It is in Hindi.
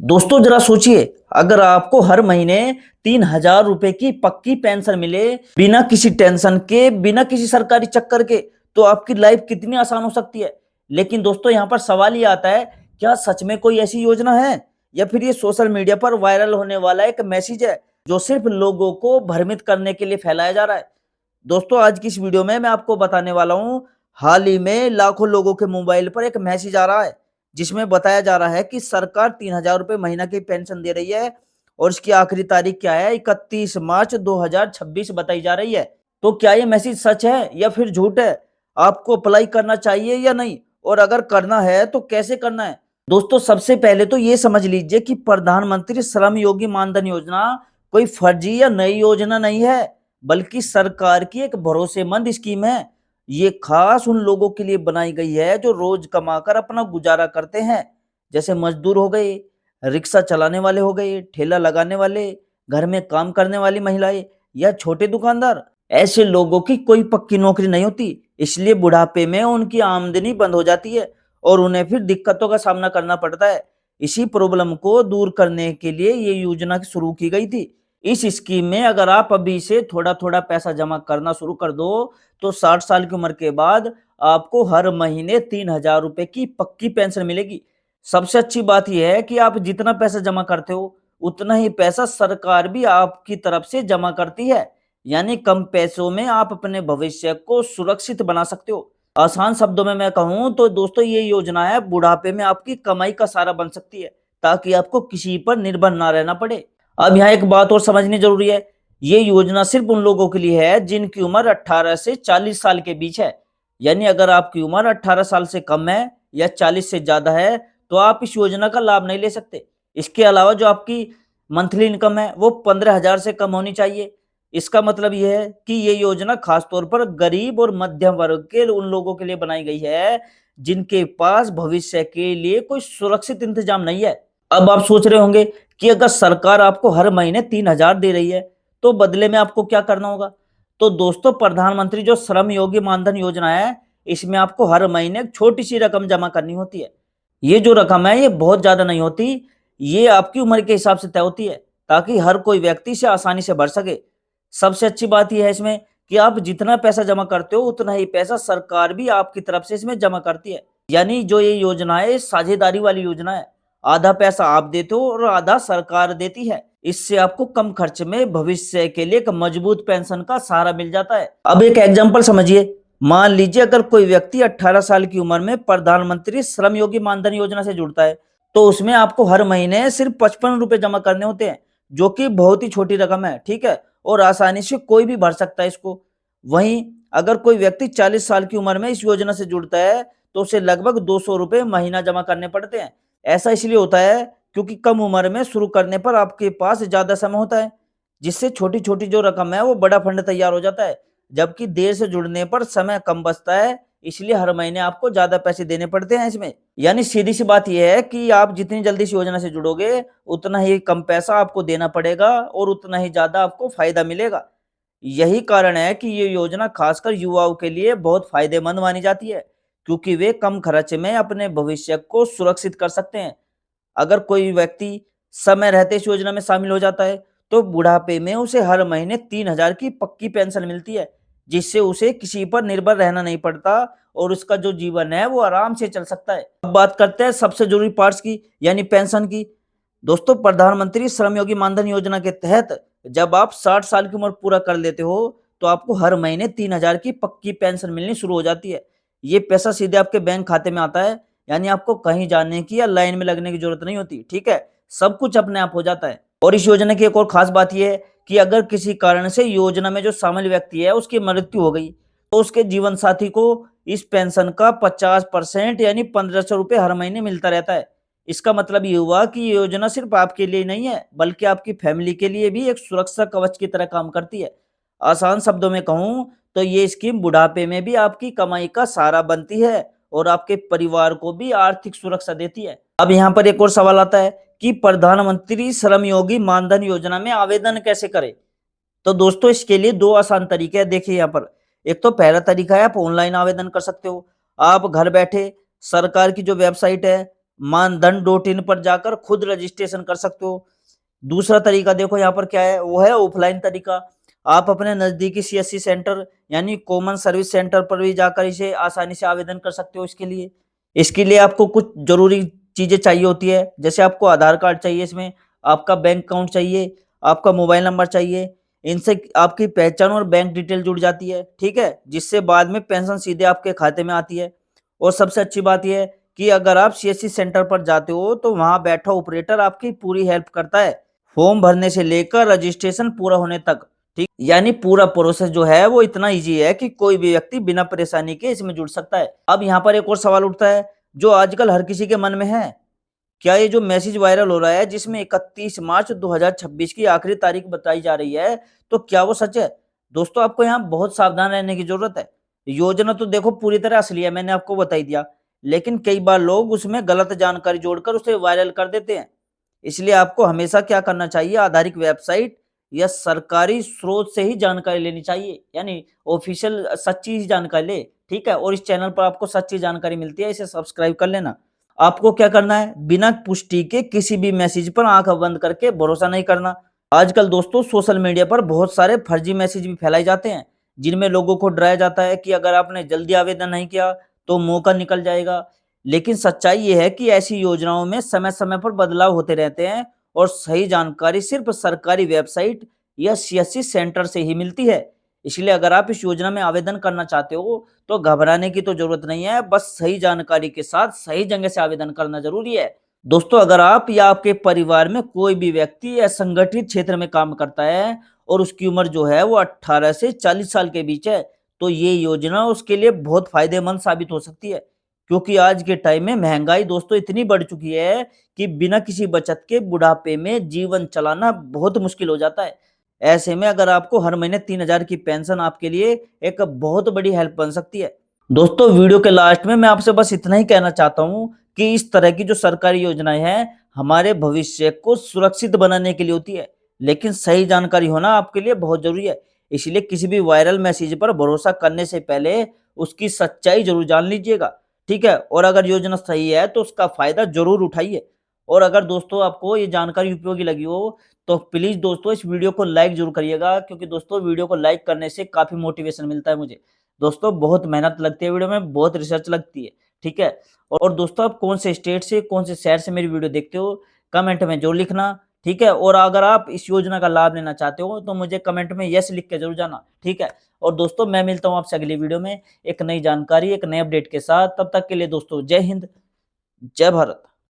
दोस्तों जरा सोचिए, अगर आपको हर महीने 3,000 रुपए की पक्की पेंशन मिले, बिना किसी टेंशन के, बिना किसी सरकारी चक्कर के, तो आपकी लाइफ कितनी आसान हो सकती है। लेकिन दोस्तों यहाँ पर सवाल ये आता है, क्या सच में कोई ऐसी योजना है या फिर ये सोशल मीडिया पर वायरल होने वाला एक मैसेज है जो सिर्फ लोगों को भ्रमित करने के लिए फैलाया जा रहा है। दोस्तों आज की इस वीडियो में मैं आपको बताने वाला हूँ, हाल ही में लाखों लोगों के मोबाइल पर एक मैसेज आ रहा है जिसमें बताया जा रहा है कि सरकार 3,000 रुपए महीना की पेंशन दे रही है और इसकी आखिरी तारीख क्या है, 31 मार्च 2026 बताई जा रही है। तो क्या ये मैसेज सच है या फिर झूठ है? आपको अप्लाई करना चाहिए या नहीं, और अगर करना है तो कैसे करना है? दोस्तों सबसे पहले तो ये समझ लीजिए कि प्रधानमंत्री श्रम योगी मानधन योजना कोई फर्जी या नई योजना नहीं है, बल्कि सरकार की एक भरोसेमंद स्कीम है। ये खास उन लोगों के लिए बनाई गई है जो रोज कमाकर अपना गुजारा करते हैं, जैसे मजदूर हो गए, रिक्शा चलाने वाले हो गए, ठेला लगाने वाले, घर में काम करने वाली महिलाएं या छोटे दुकानदार। ऐसे लोगों की कोई पक्की नौकरी नहीं होती, इसलिए बुढ़ापे में उनकी आमदनी बंद हो जाती है और उन्हें फिर दिक्कतों का सामना करना पड़ता है। इसी प्रॉब्लम को दूर करने के लिए ये योजना शुरू की गई थी। इस स्कीम में अगर आप अभी से थोड़ा-थोड़ा पैसा जमा करना शुरू कर दो, तो 60 साल की उम्र के बाद आपको हर महीने 3,000 रुपए की पक्की पेंशन मिलेगी। सबसे अच्छी बात ये है कि आप जितना पैसा जमा करते हो, उतना ही पैसा सरकार भी आपकी तरफ से जमा करती है। यानी कम पैसों में आप अपने भविष्य को सुरक्षित बना सकते हो। आसान शब्दों में मैं कहूँ तो दोस्तों ये योजना है बुढ़ापे में आपकी कमाई का सहारा बन सकती है, ताकि आपको किसी पर निर्भर ना रहना पड़े। अब यहाँ एक बात और समझनी ज़रूरी है, ये योजना सिर्फ़ उन लोगों के लिए है जिनकी उम्र 18 से 40 साल के बीच है। यानी अगर आपकी उम्र 18 साल से कम है या 40 से ज़्यादा है, तो आप इस योजना का लाभ नहीं ले सकते। इसके अलावा जो आपकी मंथली इनकम है, वो 15,000 से कम होनी चाहिए। इसका मतलब ये है कि ये योजना खास तौर पर गरीब और मध्यम वर्ग के उन लोगों के लिए बनाई गई है, जिनके पास भविष्य के लिए कोई सुरक्षित इंतज़ाम नहीं है। अब आप सोच रहे होंगे कि अगर सरकार आपको हर महीने 3,000 दे रही है, तो बदले में आपको क्या करना होगा? तो दोस्तों प्रधानमंत्री जो श्रम योगी मानधन योजना है, इसमें आपको हर महीने एक छोटी-सी रकम जमा करनी होती है। ये जो रकम है, ये बहुत ज़्यादा नहीं होती, ये आपकी उम्र के हिसाब से तय होती है, ताकि हर कोई व्यक्ति इसे आसानी से भर सके। सबसे अच्छी बात ये है इसमें कि आप जितना पैसा जमा करते हो, उतना ही पैसा सरकार भी आपकी तरफ से इसमें जमा करती है। यानी जो ये योजना है, साझेदारी वाली योजना है। आधा पैसा आप देते हो और आधा सरकार देती है। इससे आपको कम खर्च में भविष्य के लिए एक मजबूत पेंशन का सहारा मिल जाता है। अब एक एग्जांपल समझिए, मान लीजिए अगर कोई व्यक्ति 18 साल की उम्र में प्रधानमंत्री श्रम योगी मानधन योजना से जुड़ता है, तो उसमें आपको हर महीने सिर्फ 55 रुपए जमा करने होते हैं, जो कि बहुत ही छोटी रकम है, ठीक है? और आसानी से कोई भी भर सकता है इसको। वहीं अगर कोई व्यक्ति 40 साल की उम्र में इस योजना से जुड़ता है, तो उसे लगभग 200 रुपए महीना जमा करने पड़ते हैं। ऐसा इसलिए होता है क्योंकि कम उम्र में शुरू करने पर आपके पास ज़्यादा समय होता है, जिससे छोटी-छोटी जो रकम है वो बड़ा फंड तैयार हो जाता है। जबकि देर से जुड़ने पर समय कम बचता है, इसलिए हर महीने आपको ज़्यादा पैसे देने पड़ते हैं इसमें। यानी सीधी-सी बात ये है कि आप जितनी जल्दी इस योजना से जुड़ोगे, उतना ही कम पैसा आपको देना पड़ेगा और उतना ही ज़्यादा आपको फ़ायदा मिलेगा। यही कारण है कि ये योजना खासकर युवाओं के लिए बहुत फ़ायदेमंद मानी जाती है, क्योंकि वे कम खर्च में अपने भविष्य को सुरक्षित कर सकते हैं। अगर कोई व्यक्ति समय रहते इस योजना में शामिल हो जाता है, तो बुढ़ापे में उसे हर महीने 3,000 की पक्की पेंशन मिलती है, जिससे उसे किसी पर निर्भर रहना नहीं पड़ता और उसका जो जीवन है वो आराम से चल सकता है। अब बात करते हैं सबसे जरूरी पार्ट्स की, यानी पेंशन की। दोस्तों प्रधानमंत्री श्रमयोगी मानधन योजना के तहत जब आप 60 साल की उम्र पूरा कर लेते हो, तो आपको हर महीने 3,000 की पक्की पेंशन मिलनी शुरू हो जाती है। ये पैसा सीधे आपके बैंक खाते में आता है, यानी आपको कहीं जाने की या लाइन में लगने की जरूरत नहीं होती, ठीक है? सब कुछ अपने आप हो जाता है। और इस योजना की एक और खास बात यह है कि अगर किसी कारण से योजना में जो शामिल व्यक्ति है उसकी मृत्यु हो गई, तो उसके जीवन साथी को इस पेंशन का 50% यानी 1,500 रुपए हर महीने मिलता रहता है। इसका मतलब ये हुआ कि ये योजना सिर्फ आपके लिए नहीं है, बल्कि आपकी फैमिली के लिए भी एक सुरक्षा कवच की तरह काम करती है। आसान शब्दों में कहूँ तो ये स्कीम बुढ़ापे में भी आपकी कमाई का सहारा बनती है और आपके परिवार को भी आर्थिक सुरक्षा देती है। अब यहाँ पर एक और सवाल आता है कि प्रधानमंत्री श्रम योगी मानधन योजना में आवेदन कैसे करें? तो दोस्तों इसके लिए 2 आसान तरीके हैं, देखिए यहाँ पर। एक तो पहला तरीका है, आप ऑनलाइन आवेदन कर सकते हो। आप घर बैठे सरकार की जो वेबसाइट है, मानधन.in पर जाकर खुद रजिस्ट्रेशन कर सकते हो। दूसरा तरीका देखो यहाँ पर क्या है, वो है ऑफलाइन तरीका। आप अपने नज़दीकी सीएससी सेंटर यानी कॉमन सर्विस सेंटर पर भी जाकर इसे आसानी से आवेदन कर सकते हो इसके लिए। इसके लिए आपको कुछ ज़रूरी चीज़ें चाहिए होती है, जैसे आपको आधार कार्ड चाहिए इसमें, आपका बैंक अकाउंट चाहिए, आपका मोबाइल नंबर चाहिए। इनसे आपकी पहचान और बैंक डिटेल जुड़ जाती है, ठीक है? जिससे बाद में पेंशन सीधे आपके खाते में आती है। और सबसे अच्छी बात ये है कि अगर आप सीएससी सेंटर पर जाते हो, तो वहाँ बैठा ऑपरेटर आपकी पूरी हेल्प करता है, फॉर्म भरने से लेकर रजिस्ट्रेशन पूरा होने तक, ठीक? यानी पूरा प्रोसेस जो है वो इतना ईज़ी है कि कोई भी व्यक्ति बिना परेशानी के इसमें जुड़ सकता है। अब यहाँ पर एक और सवाल उठता है, जो आजकल हर किसी के मन में है, क्या ये जो मैसेज वायरल हो रहा है जिसमें 31 मार्च 2026 की आखिरी तारीख बताई जा रही है, तो क्या वो सच है? दोस्तों, आपको यहाँ बहुत सावधान रहने की ज़रूरत है। योजना तो देखो पूरी तरह असली है, मैंने आपको बता ही दिया, लेकिन कई बार लोग उसमें गलत जानकारी जोड़कर उसे वायरल कर देते हैं। इसलिए आपको हमेशा क्या करना चाहिए, आधारित वेबसाइट या सरकारी स्रोत से ही जानकारी लेनी चाहिए, यानी ऑफिशियल सच्ची ही जानकारी ले, ठीक है? और इस चैनल पर आपको सच्ची जानकारी मिलती है, इसे सब्सक्राइब कर लेना। आपको क्या करना है, बिना पुष्टि के किसी भी मैसेज पर आंख बंद करके भरोसा नहीं करना। आजकल दोस्तों सोशल मीडिया पर बहुत सारे फर्जी मैसेज भी फैलाए जाते हैं, जिनमें लोगों को डराया जाता है कि अगर आपने जल्दी आवेदन नहीं किया तो मौका निकल जाएगा। लेकिन सच्चाई ये है कि ऐसी योजनाओं में समय समय पर बदलाव होते रहते हैं और सही जानकारी सिर्फ सरकारी वेबसाइट या सीएससी सेंटर से ही मिलती है। इसलिए अगर आप इस योजना में आवेदन करना चाहते हो तो घबराने की तो जरूरत नहीं है, बस सही जानकारी के साथ सही जगह से आवेदन करना जरूरी है। दोस्तों, अगर आप या आपके परिवार में कोई भी व्यक्ति असंगठित क्षेत्र में काम करता है और उसकी उम्र जो है वो 18 से 40 साल के बीच है, तो ये योजना उसके लिए बहुत फायदेमंद साबित हो सकती है। क्योंकि आज के टाइम में महंगाई दोस्तों इतनी बढ़ चुकी है कि बिना किसी बचत के बुढ़ापे में जीवन चलाना बहुत मुश्किल हो जाता है। ऐसे में अगर आपको हर महीने 3,000 की पेंशन आपके लिए एक बहुत बड़ी हेल्प बन सकती है। दोस्तों, वीडियो के लास्ट में मैं आपसे बस इतना ही कहना चाहता हूँ कि इस तरह की जो सरकारी योजनाएं हैं, हमारे भविष्य को सुरक्षित बनाने के लिए होती है, लेकिन सही जानकारी होना आपके लिए बहुत जरूरी है। इसलिए किसी भी वायरल मैसेज पर भरोसा करने से पहले उसकी सच्चाई जरूर जान लीजिएगा, ठीक है? और अगर योजना सही है तो उसका फायदा जरूर उठाइए। और अगर दोस्तों आपको ये जानकारी उपयोगी लगी हो तो प्लीज़ दोस्तों इस वीडियो को लाइक ज़रूर करिएगा, क्योंकि दोस्तों वीडियो को लाइक करने से काफ़ी मोटिवेशन मिलता है मुझे। दोस्तों, बहुत मेहनत लगती है वीडियो में, बहुत रिसर्च लगती है, ठीक है? और दोस्तों, आप कौन से स्टेट से, कौन से शहर से मेरी वीडियो देखते हो, कमेंट में ज़रूर लिखना, ठीक है? और अगर आप इस योजना का लाभ लेना चाहते हो तो मुझे कमेंट में येस लिख के ज़रूर जाना, ठीक है? और दोस्तों, मैं मिलता हूँ आपसे अगली वीडियो में एक नई जानकारी, एक नए अपडेट के साथ। तब तक के लिए दोस्तों जय हिंद, जय भारत।